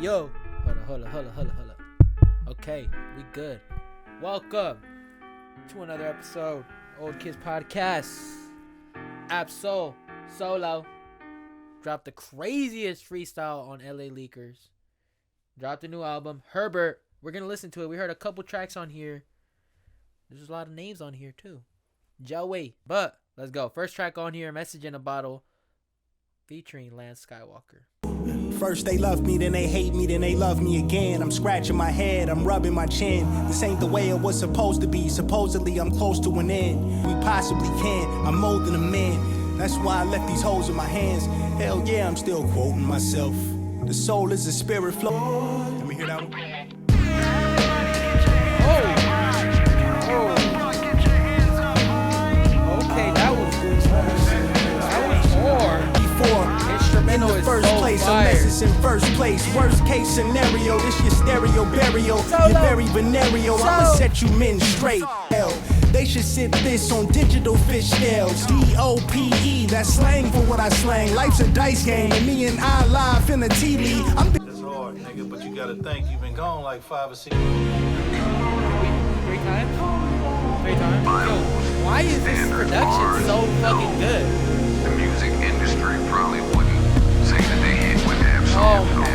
Yo. Hold up. Okay, we good. Welcome to another episode, Old Kids Podcast. Absol Solo dropped the craziest freestyle on LA Leakers. Dropped a new album, Herbert. We're gonna listen to it. We heard a couple tracks on here. There's a lot of names on here too. Joey. But let's go. First track on here, Message in a Bottle, featuring Lance Skiiwalker. First they love me, then they hate me, then they love me again. I'm scratching my head, I'm rubbing my chin. This ain't the way it was supposed to be. Supposedly I'm close to an end. We possibly can, I'm molding them in. That's why I left these hoes in my hands. Hell yeah, I'm still quoting myself. The soul is a spirit flow. Let me hear that one. Okay, that was hard. In the first place, a message in first place. Worst case scenario, this your stereo burial. You're very venereal, I'ma set you men straight. Hell, they should sit this on digital fish scales. DOPE, that's slang for what I slang. Life's a dice game, and me and I live in a tea league. It's hard, nigga, but you gotta think you've been gone like 5 or 6. 3 times? Yo, why is this production so fucking good? The music industry probably wouldn't say that they hit with Oh my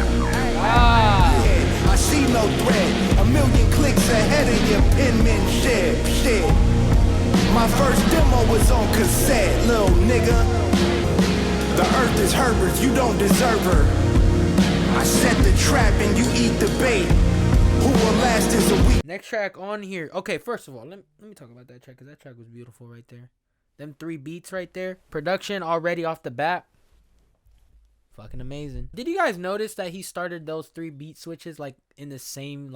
God. I see no thread. A million clicks ahead of your penmanship. Shit. My first demo was on cassette, little nigga. The earth is Herbert's, you don't deserve her. I set the trap and you eat the bait. Who will last is a week. Next track on here. Okay, first of all, let me talk about that track, because that track was beautiful right there. Them 3 beats right there. Production already off the bat. Fucking amazing. Did you guys notice that he started those 3 beat switches like in the same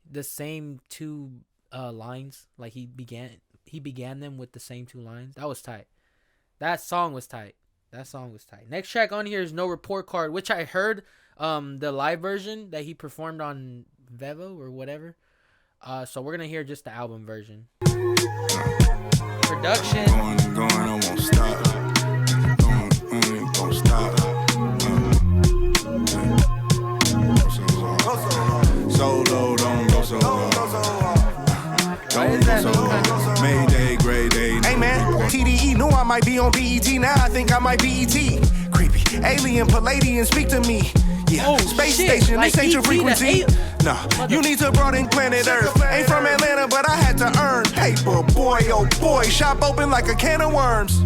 the same 2 lines? Like he began them with the same 2 lines. That was tight. That song was tight. Next track on here is No Report Card, which I heard the live version that he performed on Vevo or whatever. So we're gonna hear just the album version. Production. Going, I won't stop. Don't stop. Solo, don't go solo. Don't go solo. Mayday, gray day. Hey man, TDE knew I might be on BET. Now I think I might be ET. Creepy, alien, Palladian, speak to me. Yeah, space station, like this ain't your frequency. No, you need to broaden planet Earth. Ain't from Atlanta, but I had to earn paper, boy, oh boy. Shop open like a can of worms.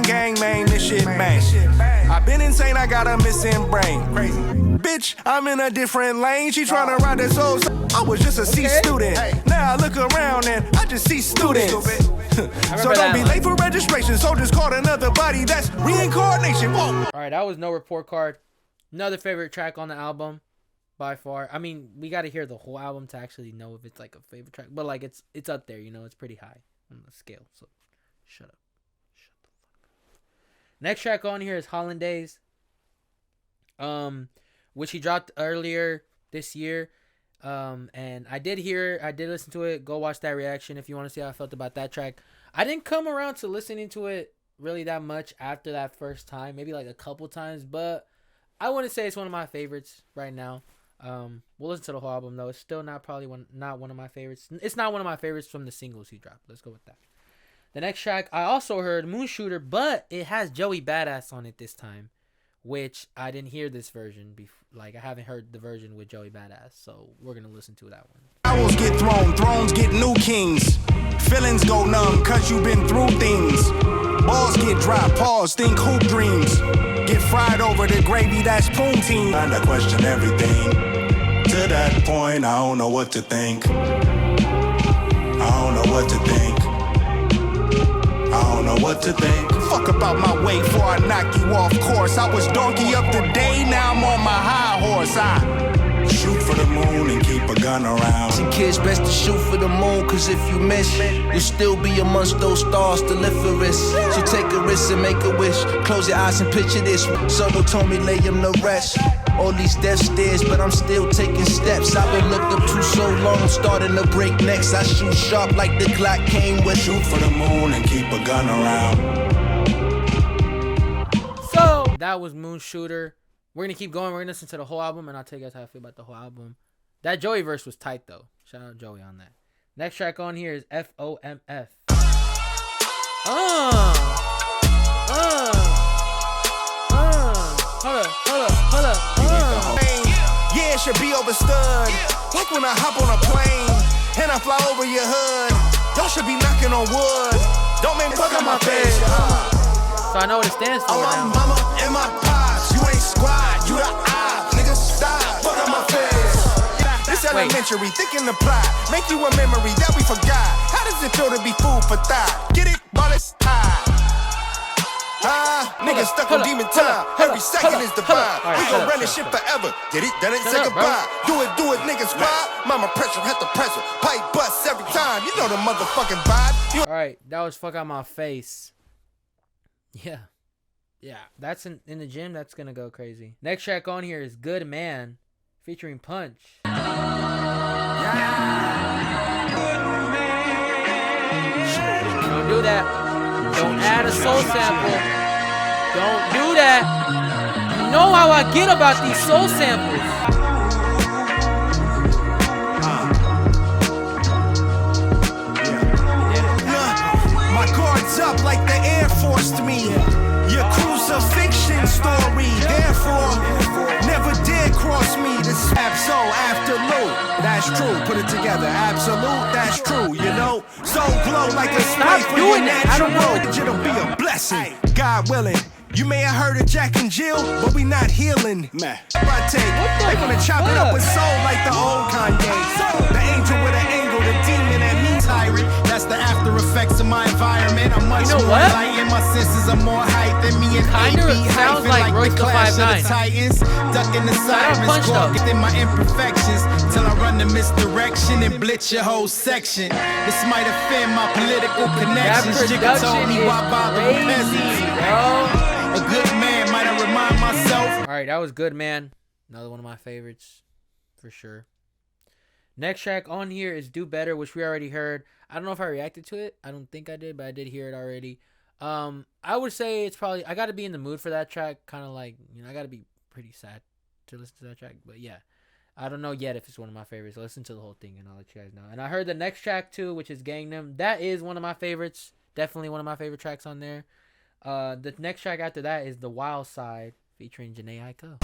Gang, man, this shit bang. I been insane, I got a missing brain. Crazy. Bitch, I'm in a different lane. She tryna ride that soul. I was just a C student. Now I look around and I just see students. So don't be late for registration. Soldiers caught another body. That's reincarnation. Whoa. Alright, that was No Report Card. Another favorite track on the album by far. I mean, we got to hear the whole album to actually know if it's like a favorite track. But like it's up there, you know. It's pretty high on the scale. So shut up. Shut the fuck up. Next track on here is Hollandaise, which he dropped earlier this year. And I did listen to it. Go watch that reaction if you want to see how I felt about that track. I didn't come around to listening to it really that much after that first time, maybe like a couple times, but I wouldn't say it's one of my favorites right now. We'll listen to the whole album though. It's still not one of my favorites. It's not one of my favorites from the singles he dropped. Let's go with that. The next track I also heard, MOONSHOOTER, but it has Joey Badass on it this time, which I didn't hear this version before. Like, I haven't heard the version with Joey Badass, so we're gonna listen to that one. Owls get thrown, thrones get new kings. Feelings go numb, cause you've been through things. Balls get dropped, pause, think hoop dreams. Get fried over the gravy, that's poutine. Trying to question everything. To that point, I don't know what to think. Fuck about my weight before I knock you off course. I was donkey up today, now I'm on my high horse. I shoot for the moon and keep a gun around. See kids, best to shoot for the moon, cause if you miss, you'll still be amongst those stars to live for risk. So take a risk and make a wish. Close your eyes and picture this. Solo told me lay him to rest. All these death stairs, but I'm still taking steps. I've been looked up to so long, starting to break necks. I shoot sharp like the Glock came with. Shoot for the moon and keep a gun around. that was Moonshooter. We're gonna keep going. We're gonna listen to the whole album, and I'll tell you guys how I feel about the whole album. That Joey verse was tight though. Shout out Joey on that. Next track on here is FOMF. Hold up. Yeah, it should be overstood. Like when I hop on a plane and I fly over your hood. Y'all should be knocking on wood. Don't make me fuck on my face. So I know what it stands for I'm now. my mama and my pops. You ain't squad, you the op. Niggas stop, fuck on my face. This elementary, thinking the plot. Make you a memory that we forgot. How does it feel to be food for thought? Get it while it's high. Niggas stuck on demon time. Every second is divine. We gon' run this shit forever. Get it, done it, say goodbye. Do it, niggas squad. Mama pressure, hit the pressure. Pipe bust every time. You know the motherfucking vibe. Alright, that was fuck out my face. Yeah. That's in the gym, that's gonna go crazy. Next track on here is Good Man featuring Punch. Don't do that. Don't add a soul sample. Don't do that. You know how I get about these soul samples. My guard's up like the Air Force to me. Your crucifixion story, therefore, never dare cross me. This is so afternoon. That's true. Put it together. Absolute. That's true. You know, so glow like a spray for your natural. It'll be a blessing. God willing. You may have heard of Jack and Jill, but we not healing. Man, they gonna chop it up with soul like the old Kanye. The angel with an angle, the demon that means tyrant. That's the after effects of my environment. I'm much more light and my senses are more hype than me and Kinda AB. sounds like Royce the 5'9". Titans, ducking the sirens, walking in my imperfections till I run the misdirection and blitz your whole section. This might offend my political connections. Jigga told me why bother with peasants. A good man, might I remind myself. Alright, that was Good Man. Another one of my favorites. For sure. Next track on here is Do Better, which we already heard. I don't know if I reacted to it. I don't think I did, but I did hear it already. I would say it's probably... I gotta be in the mood for that track. Kind of like, you know, I gotta be pretty sad to listen to that track. But yeah. I don't know yet if it's one of my favorites. So listen to the whole thing and I'll let you guys know. And I heard the next track too, which is Gangnam. That is one of my favorites. Definitely one of my favorite tracks on there. The next track after that is The Wild Side featuring Jhené Aiko.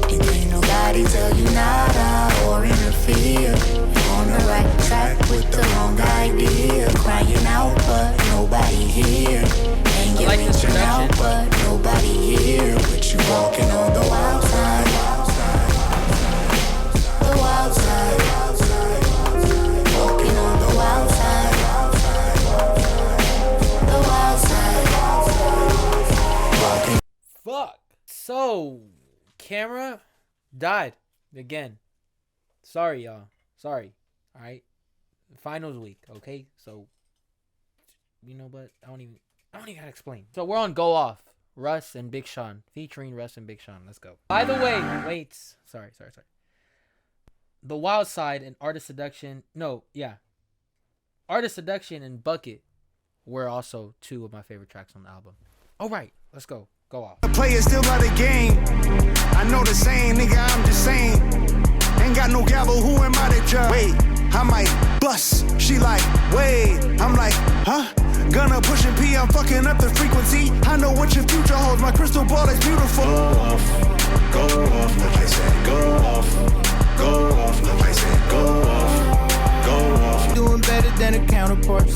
And can't nobody tell you nada or interfere. You're on the right track with the wrong idea. Crying out but nobody here. And you're reaching out but nobody here. But you walking on the wild side. The wild side. Walking on the wild side. Fuck. So, Camera died again. Sorry, y'all. Sorry. All right. Finals week. Okay. So, you know what? I don't even gotta explain. So we're on Go Off. Russ and Big Sean, featuring Russ and Big Sean. Let's go. By the way, wait. Sorry. The Wild Side and Artist Seduction. No, yeah. Artist Seduction and Bucket were also two of my favorite tracks on the album. All right, let's go. Go Off. The players still love the game. I know the saying, nigga, I'm just saying. Ain't got no gavel, who am I to judge? Wait, I might bust. She like, wait. I'm like, huh? Gonna push and pee, I'm fucking up the frequency. I know what your future holds, my crystal ball is beautiful. Go off, nobody said go off. Go off, nobody said go off. Go off. Doing better than her counterparts.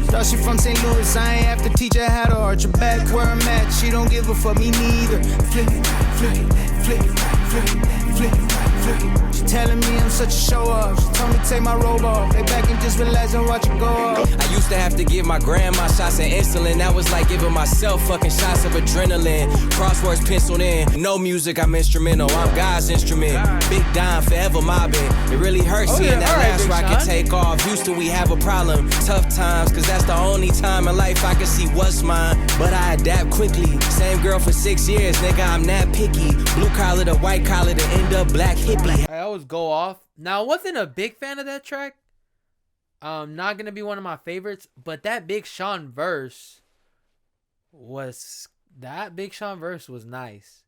Thought she from St. Louis, I ain't have to teach her how to arch her back where I'm at. She don't give a fuck me neither. Flick it, flick it, flick it, flick it, flick it, flick it. She telling me I'm such a show off. She told me to take my robe off. Lay back and just relax and watch it go off. I used to have to give my grandma shots of insulin. That was like giving myself fucking shots of adrenaline. Crosswords penciled in. No music, I'm instrumental. I'm God's instrument. Big Don forever mobbing. It really hurts seeing that last rocket take off. Houston, we have a problem. Tough times, cause that's the only time in life I can see what's mine. But I adapt quickly. Same girl for 6 years, nigga, I'm not picky. Blue collar to white collar to end up black hippie. I always Go Off. Now, I wasn't a big fan of that track. Not gonna be one of my favorites, but that Big Sean verse was that Big Sean verse was nice.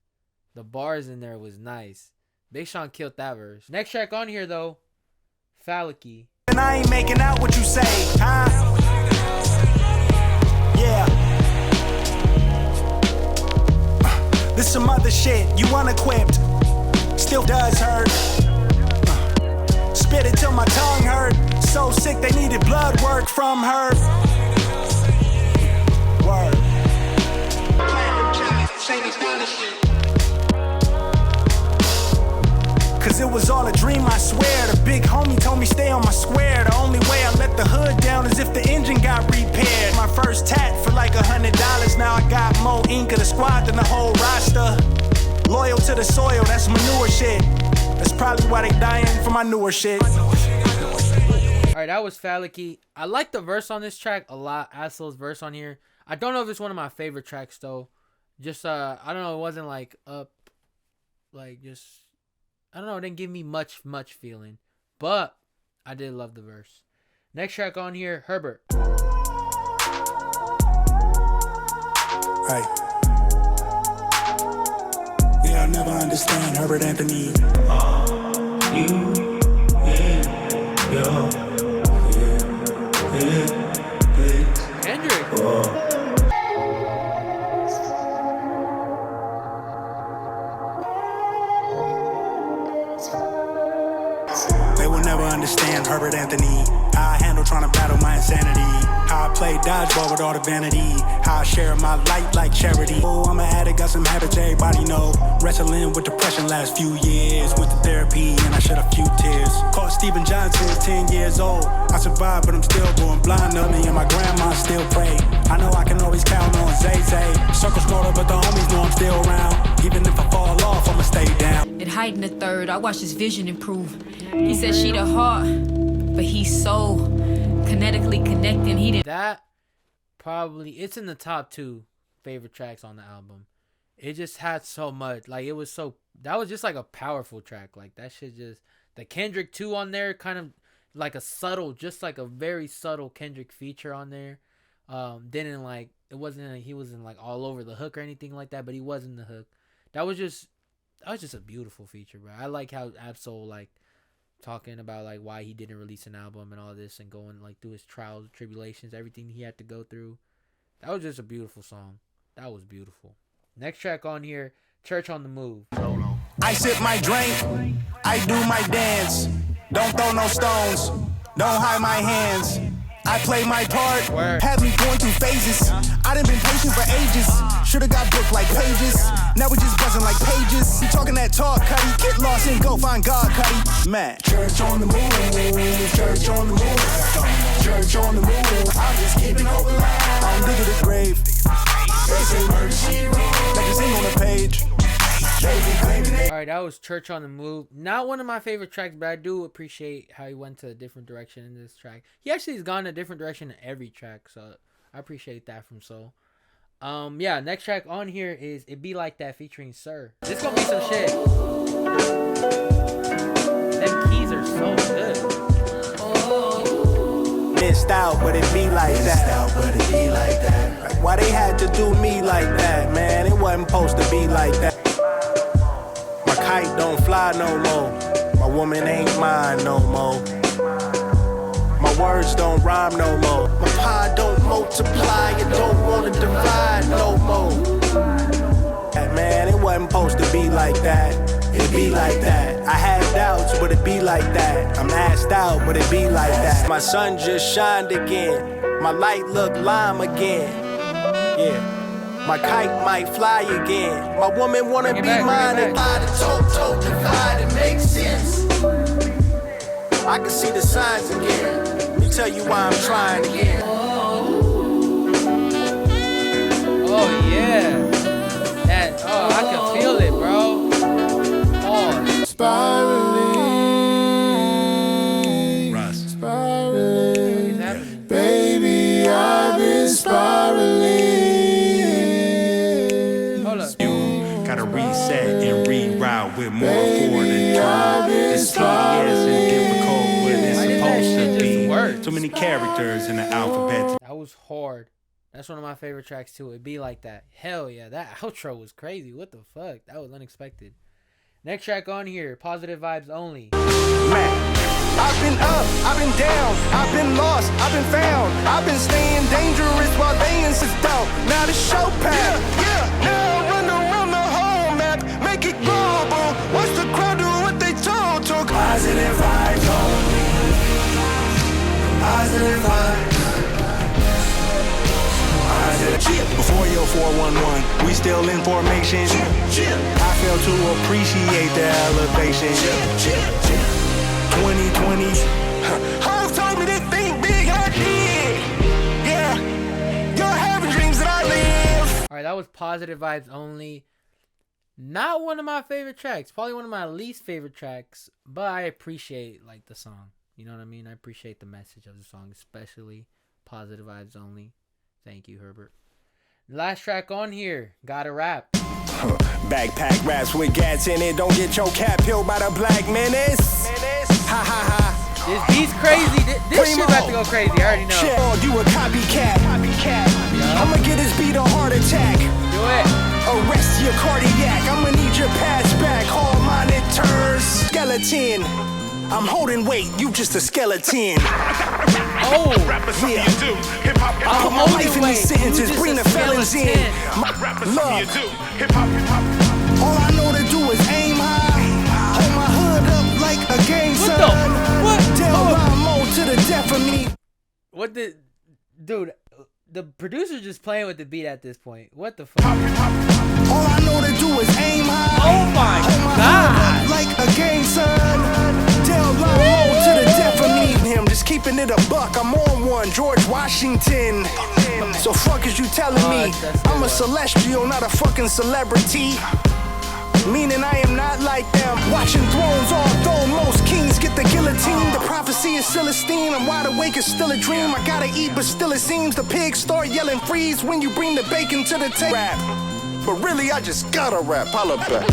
The bars in there was nice. Big Sean killed that verse. Next track on here though, FALLACY. And I ain't making out what you say, huh? Yeah. This some other shit, you unequipped. Still does hurt. Spit it till my tongue hurt. So sick they needed blood work from her. Word. Cause it was all a dream, I swear. The big homie told me stay on my square. The only way I let the hood down is if the engine got repaired. My first tat for like $100. Now I got more ink of the squad than the whole roster. Loyal to the soil, that's manure shit. That's probably why they dying for my newer shit. Alright, that was FALLACY. I like the verse on this track a lot. Aslo's verse on here. I don't know if it's one of my favorite tracks though. Just I don't know, it wasn't like up, like just, I don't know, it didn't give me much feeling. But I did love the verse. Next track on here, HERBERT. Right. Yeah, I'll never understand Herbert Anthony. Kendrick. They will never understand Herbert Anthony. How I handle trying to battle my insanity. How I play dodgeball with all the vanity. How I share my light like charity. Oh, I'm an addict, got some habits everybody know. Wrestling with depression last few years. Went to therapy and I shed a few tears. Caught Stephen Johnson, 10 years old. I survived, but I'm still going blind. Of me and my grandma still pray. I know I can always count on Zay Zay. Circle smaller, but the homies know I'm still around. Even if I fall off, I'ma stay down. At height in the third, I watched his vision improve. He said she the heart, but he's so kinetically connecting. He didn't. That probably, it's in the top 2 favorite tracks on the album. It just had so much, like it was so, that was just like a powerful track. Like that shit just, the Kendrick 2 on there, kind of like a subtle, just like a very subtle Kendrick feature on there. Didn't like, it wasn't, he wasn't like all over the hook or anything like that, but he was in the hook. That was just a beautiful feature, bro. I like how Ab-Soul like talking about like why he didn't release an album and all this, and going like through his trials, tribulations, everything he had to go through. That was just a beautiful song. That was beautiful. Next track on here, Church on the Move. I sip my drink, I do my dance. Don't throw no stones, don't hide my hands. I play my part, have me going through phases. I done been patient for ages. Should've got booked like pages. Now we just buzzing like pages. You talking that talk, Cuddy. Get lost and go find God, Cuddy. Man. Church on the move, church on the move, church on the move. I'm just keeping hope alive. I'm digging the grave. They say mercy road. Like it's ain't on the page. Alright, that was Church on the Move. Not one of my favorite tracks, but I do appreciate how he went to a different direction in this track. He actually has gone a different direction in every track, so I appreciate that from Soul. Yeah, next track on here is It Be Like That featuring Sir. This gonna be some shit. Them keys are so good. Missed out, but it be like that. Like, why they had to do me like that, man? It wasn't supposed to be like that. My kite don't fly no more. My woman ain't mine no more. My words don't rhyme no more. My pie don't multiply. It don't wanna divide no more. Man, it wasn't supposed to be like that. It be like that. I had doubts, but it be like that. I'm asked out, but it be like that. My sun just shined again. My light look lime again. Yeah. My kite might fly again. My woman wanna be mine and buy the toe divide. It makes sense. I can see the signs again. Let me tell you why I'm trying again. Oh yeah. That, oh, I can feel it, bro. Oh. Spiraling. Russ. Spiraling. Baby, I've been spiraling. Gotta reset and reroute with more forward and turn. It's tedious and difficult when it's supposed to be. Too many characters in the alphabet. That was hard. That's one of my favorite tracks too. It be like that. Hell yeah, that outro was crazy. What the fuck? That was unexpected. Next track on here, Positive Vibes Only. Man, I've been up, I've been down, I've been lost, I've been found. I've been staying dangerous while they insist out. Now the show pack, now I run around the whole map, make it global. Watch the crowd do what they told to. Positive vibes only. Positive vibes. Before your 411, we still in formation. I fail to appreciate the elevation. 2020. Hoes told me to think big, I did. Yeah, you're having dreams that I live. All right, that was Positive Vibes Only. Not one of my favorite tracks. Probably one of my least favorite tracks. But I appreciate like the song. You know what I mean? I appreciate the message of the song, especially Positive Vibes Only. Thank you, Herbert. Last track on here, Gotta Rap. Backpack raps with gats in it. Don't get your cap peeled by the black menace. Ha ha ha. This beat's crazy. This shit about to go crazy. I already know. Shit, you a copycat. I'ma get this beat a heart attack. Do it. Arrest your cardiac. I'ma need your patch back. Hall monitors. Skeleton. I'm holding weight. You just a skeleton. Oh, yeah. I put my life in these sentences, bring the felons in. Look, all I know to do is aim high, hold my hood up like a gang sign. Tell Ramo to the death of me. What the, dude? The producer's just playing with the beat at this point. What the fuck? All I know to do is aim high. Oh my god! Like a gang sign. Tell Ramo to the death of me. Him just keeping it a buck. I'm on one. George Washington. So fuck is you telling me? I'm a celestial, not a fucking celebrity. Meaning I am not like them. Watching thrones all thrown. Most kings get the guillotine. The prophecy is Celestine. I'm wide awake, it's still a dream. I gotta eat, but still it seems the pigs start yelling freeze when you bring the bacon to the table. Rap. But really, I just gotta rap. Holla back.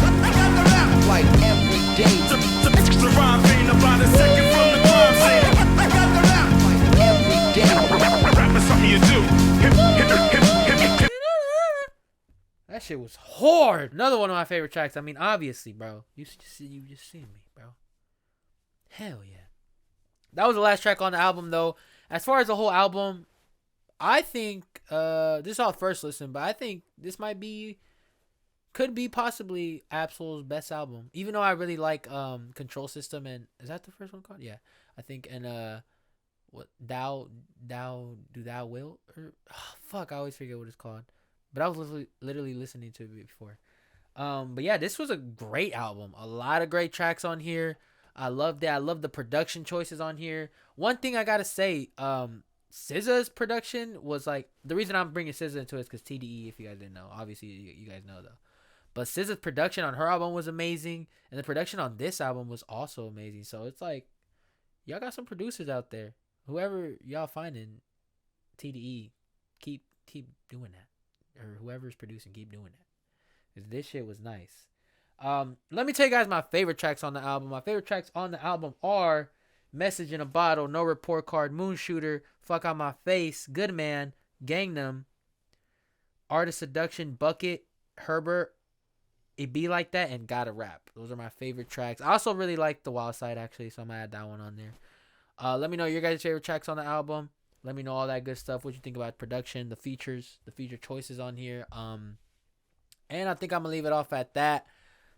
Like every day. The rhyme ain't about a second from the crime scene. I got the rap. Like every day. Rap is something you do. That shit was hard. Another one of my favorite tracks. I mean, obviously, bro. You just seen me, bro. Hell yeah. That was the last track on the album, though. As far as the whole album, I think this is our first listen, but I think this could be possibly Absol's best album. Even though I really like Control System and is that the first one called? Yeah, I think and what Thou Do Thou Will or fuck, I always forget what it's called. But I was literally listening to it before. But yeah, this was a great album. A lot of great tracks on here. I loved it. I love the production choices on here. One thing I gotta say, SZA's production was like, the reason I'm bringing SZA into it is because TDE, if you guys didn't know. Obviously, you guys know though. But SZA's production on her album was amazing. And the production on this album was also amazing. So it's like, y'all got some producers out there. Whoever y'all finding, TDE, keep doing that. Or whoever's producing, keep doing that. Because this shit was nice. Let me tell you guys my favorite tracks on the album. My favorite tracks on the album are Message in a Bottle, No Report Card, Moonshooter, Fuck Out My Face, Goodman, Gangnam, Art of Seduction, Bucket, Herbert, It Be Like That, and Gotta Rap. Those are my favorite tracks. I also really like The Wild Side, actually, so I'm going to add that one on there. Let me know your guys' favorite tracks on the album. Let me know all that good stuff. What you think about production, the features, the feature choices on here. And I think I'm going to leave it off at that.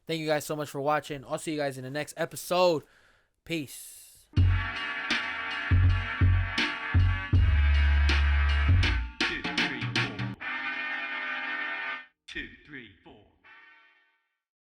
Thank you guys so much for watching. I'll see you guys in the next episode. Peace. 2, 3, 4. 2, 3.